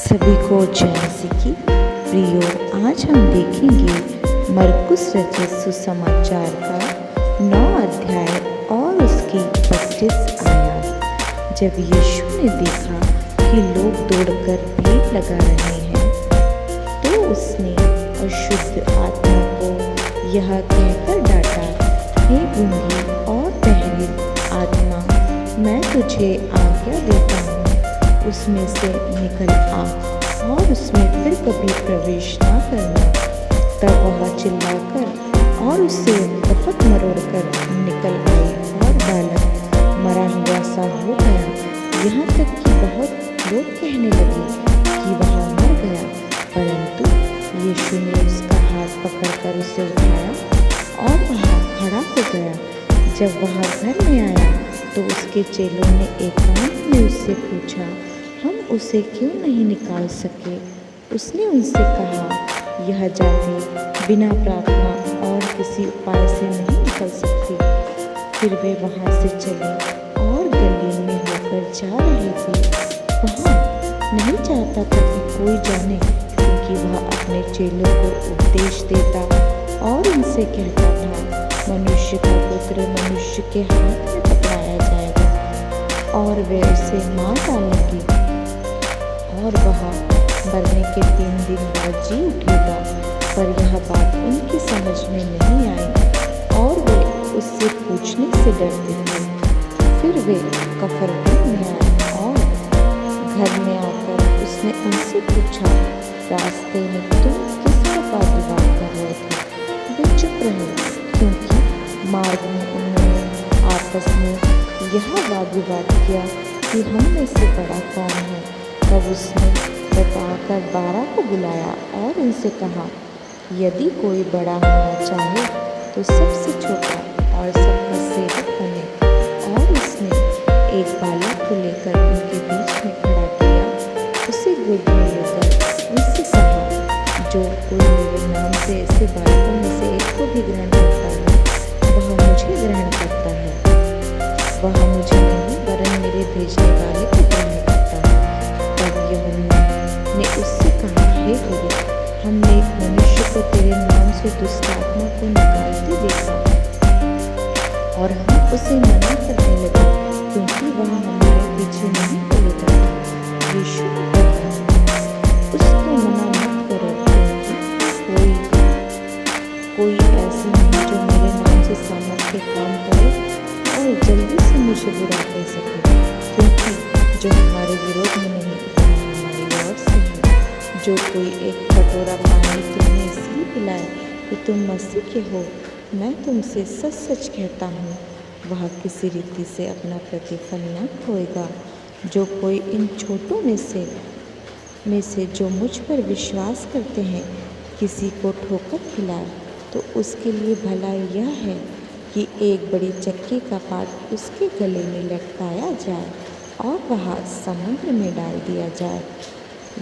सभी को जय मसीह की। प्रियो, आज हम देखेंगे मरकुस रचित सुसमाचार का 9 अध्याय और उसकी 25 आयत। जब यीशु ने देखा कि लोग दौड़कर भीड़ लगा रहे हैं, तो उसने अशुद्ध आत्मा को यह कहकर डांटा, हे गूंगी और बहरी आत्मा, मैं तुझे आज्ञा देता हूँ, उसमें से निकल आ और उसमें फिर कभी प्रवेश न करना। तब वह चिल्लाकर और उससे कपट मरोड़कर निकल आई और बालक मरा हुआ सा हो गया। यहाँ तक कि बहुत लोग कहने लगे कि वह मर गया, परंतु यीशु ने उसका हाथ पकड़कर उसे उठाया और वह खड़ा हो गया। जब वह घर में आया तो उसके चेलों ने एकांत में उससे पूछा, हम उसे क्यों नहीं निकाल सके? उसने उनसे कहा, यह जाति बिना प्रार्थना और किसी उपाय से नहीं निकल सकती। फिर वे वहाँ से चले और गलील में होकर जा रहे थे। वहाँ नहीं चाहता था कि कोई जाने, क्योंकि वह अपने चेलों को उपदेश देता और उनसे कहता था, मनुष्य का पुत्र मनुष्य के हाथ में पकड़ाया जाएगा और वे उसे मार डालेंगे और वह मरने के 3 दिन बाद जी उठेगा। पर यह बात उनकी समझ में नहीं आई और वे उससे पूछने से डरते थे। फिर वे कफरनहूम में आए और घर में आकर उसने उनसे पूछा, रास्ते में तुम किसका वाद-विवाद कर रहे थे? वे चुप रहे, क्योंकि मार्ग में उन्होंने आपस में यह वाद-विवाद किया कि हम में से बड़ा कौन है। तब उसने बताकर 12 को बुलाया और उनसे कहा, यदि कोई बड़ा होना चाहे तो सबसे छोटा और सबका सेवक बने। और उसने एक बालक को लेकर उनके बीच में खड़ा किया, उसे गोद में लेकर उनसे कहा, जो कोई मेरे नाम से ऐसे बालकों में से एक को भी ग्रहण करता है, वह मुझे ग्रहण करता है। वह मुझे नहीं वरन मेरे भेजने वाले को ग्रहण करता है। तब यूहन्ना ने उससे कहा, हे गुरु, हमने एक मनुष्य को तेरे नाम से दुष्ट आत्मा को निकालते देखा और हम उसे मना करने लगे, क्योंकि वह हमारे पीछे नहीं पड़ेगा। यीशु ने कहा, उसको मना मत करो, क्योंकि कोई ऐसा नहीं जो मेरे नाम से सामर्थ्य काम करे और जल्दी से मुझे बुरा कह सके, क्योंकि जो हमारे विरोध में नहीं, हमारी ओर से है। जो कोई एक कटोरा पानी तुम्हें इसलिए पिलाए कि तुम मसीह के हो, मैं तुमसे सच सच कहता हूँ, वह किसी रीति से अपना प्रतिफल न खोएगा। जो कोई इन छोटों में से जो मुझ पर विश्वास करते हैं किसी को ठोकर खिलाए, तो उसके लिए भला यह है कि एक बड़ी चक्की का पाट उसके गले में लटकाया जाए और वह समुद्र में डाल दिया जाए।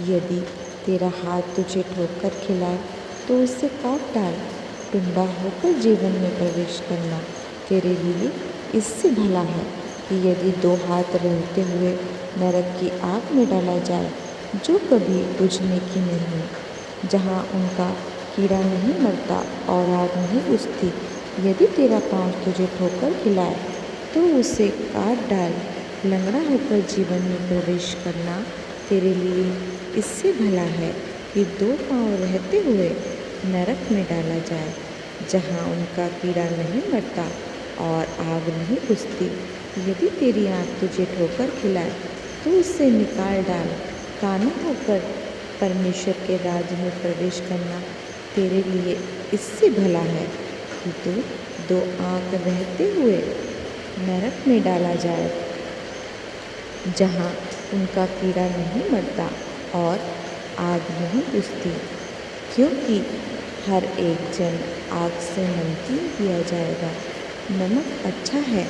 यदि तेरा हाथ तुझे ठोकर खिलाए तो उसे काट डाल। टुंडा होकर जीवन में प्रवेश करना तेरे लिए इससे भला है कि यदि 2 हाथ रहते हुए नरक की आग में डाला जाए, जो कभी बुझने की नहीं, जहाँ उनका कीड़ा नहीं मरता और आग नहीं बुझती। यदि तेरा पाँव तुझे ठोकर खिलाए तो उसे काट डाल। लंगड़ा होकर जीवन में प्रवेश करना तेरे लिए इससे भला है कि 2 पाँव रहते हुए नरक में डाला जाए, जहाँ उनका कीड़ा नहीं मरता और आग नहीं बुझती। यदि तेरी आँख तुझे ठोकर खिलाए तो उसे निकाल डाल। काना होकर परमेश्वर के राज्य में प्रवेश करना तेरे लिए इससे भला है कि तू 2 आँख रहते हुए नरक में डाला जाए, जहाँ उनका कीड़ा नहीं मरता और आग नहीं बुझती। क्योंकि हर एक जन आग से नमकीन किया जाएगा। नमक अच्छा है,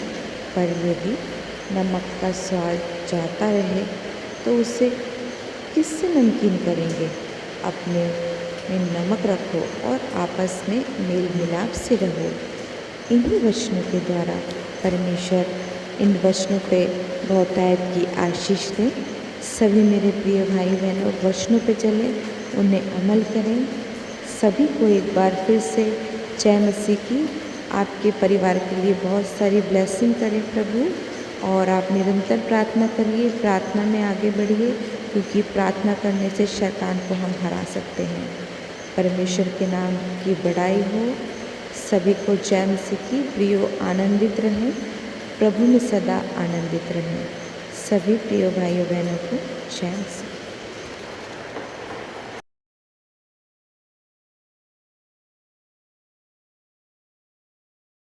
पर यदि नमक का स्वाद जाता रहे तो उसे किससे नमकीन करेंगे? अपने में नमक रखो और आपस में मेल मिलाप से रहो। इन्हीं वचनों के द्वारा परमेश्वर इन वचनों पे बहुतायत की आशीष दें। सभी मेरे प्रिय भाई बहनों वचनों पे चलें, उन्हें अमल करें। सभी को एक बार फिर से जय मसीह की। आपके परिवार के लिए बहुत सारी ब्लेसिंग करें प्रभु, और आप निरंतर प्रार्थना करिए, प्रार्थना में आगे बढ़िए, क्योंकि प्रार्थना करने से शैतान को हम हरा सकते हैं। परमेश्वर के नाम की बड़ाई हो। सभी को जय मसीह की। प्रियो आनंदित रहें, प्रभु में सदा आनंदित रहें। सभी प्रिय भाइयों बहनों को जय मसीह।